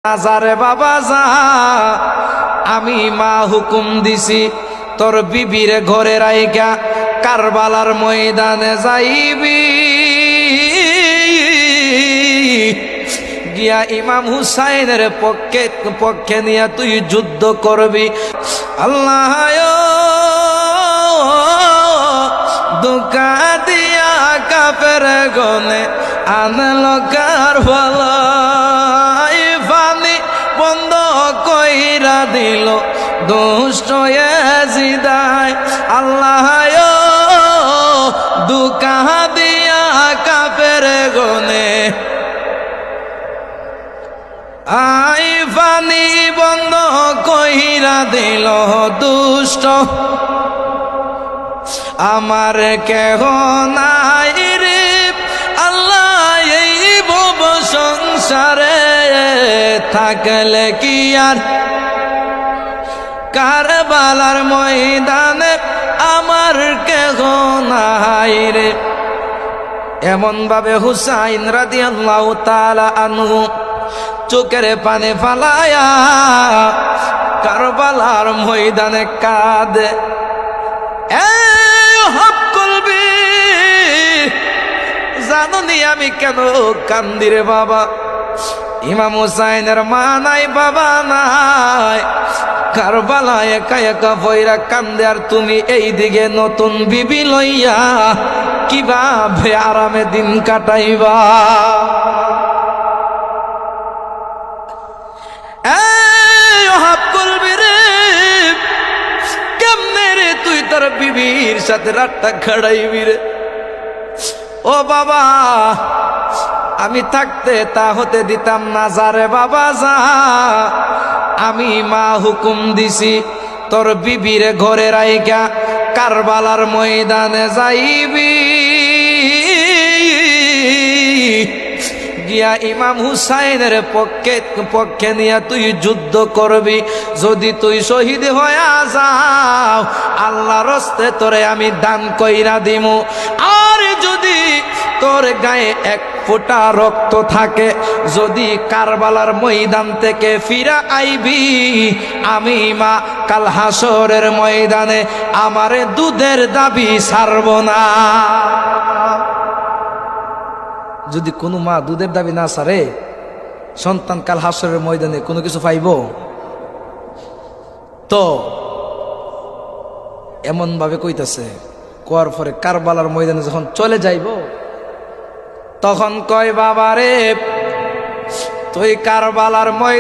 আজারে বাবা যা, আমি মা হুকুম দিছি তোর বিবির ঘরে রাইকা কারবালার ময়দানে যাইবি, গিয়া ইমাম হুসাইনের পক্ষে নিয়ে তুই যুদ্ধ করবি। আল্লাহ দুকা দিয়া কাফের গনে আনল কারবালা, বন্ধ কইরা দিল দুষ্ট ইয়াজিদায়। আল্লাহ দুকা দিয়া কাফের গনে আই পানি বন্ধ কইরা দিল দুষ্ট, আমার কেহ নাই রে আল্লাহ এই ভব সংসারে, থাকলে কি আর কারবালার ময়দানে আমার কেহ নাই রে। এমন ভাবে হুসাইন রাদিয়াল্লাহু তাআলা আনহু চোখের পানি ফালায়া কারবালার ময়দানে কাঁদে। জানি আমি কেন কান্দি রে বাবা? ইমাম হুসাইনের মা নাই, বাবা নাই, কারবালায় একা একা বইরা কান্দে, আর তুমি এই দিকে নতুন বিবি লইয়া কিভাবে আরামে দিন কাটাইবা? কেমনে রে তুই তোর বিবির সাথে রাতটা খাড়াইবি রে? ও বাবা, আমি থাকতে তা হতে দিতাম না যারে বাবা যা, আমি মা হুকুম দিছি তোর বিবির ঘরে রাইকা কারবালার ময়দানে যাইবি, গিয়া ইমাম হুসাইনের পক্ষে নিয়ে তুই যুদ্ধ করবি। যদি তুই শহীদ হইয়া যাও আল্লাহর রাস্তে তোরে আমি দান কইরা দিমু, আর যদি তোর গায়ে এক ফোঁটা রক্ত থাকে, যদি কারবালার ময়দান থেকে ফিরা আইবি, আমি মা কাল হাসরের ময়দানে আমারে দুধের দাবি ছাড়ব না। যদি কোনো মা দুধের দাবি না ছাড়ে, সন্তান কাল হাসরের ময়দানে কোনো কিছু পাইব? তো এমন ভাবে কইতাছে, কোয়ার পরে কারবালার ময়দানে যখন চলে যাইব তখন কয় বাবা রে তুই কারবালার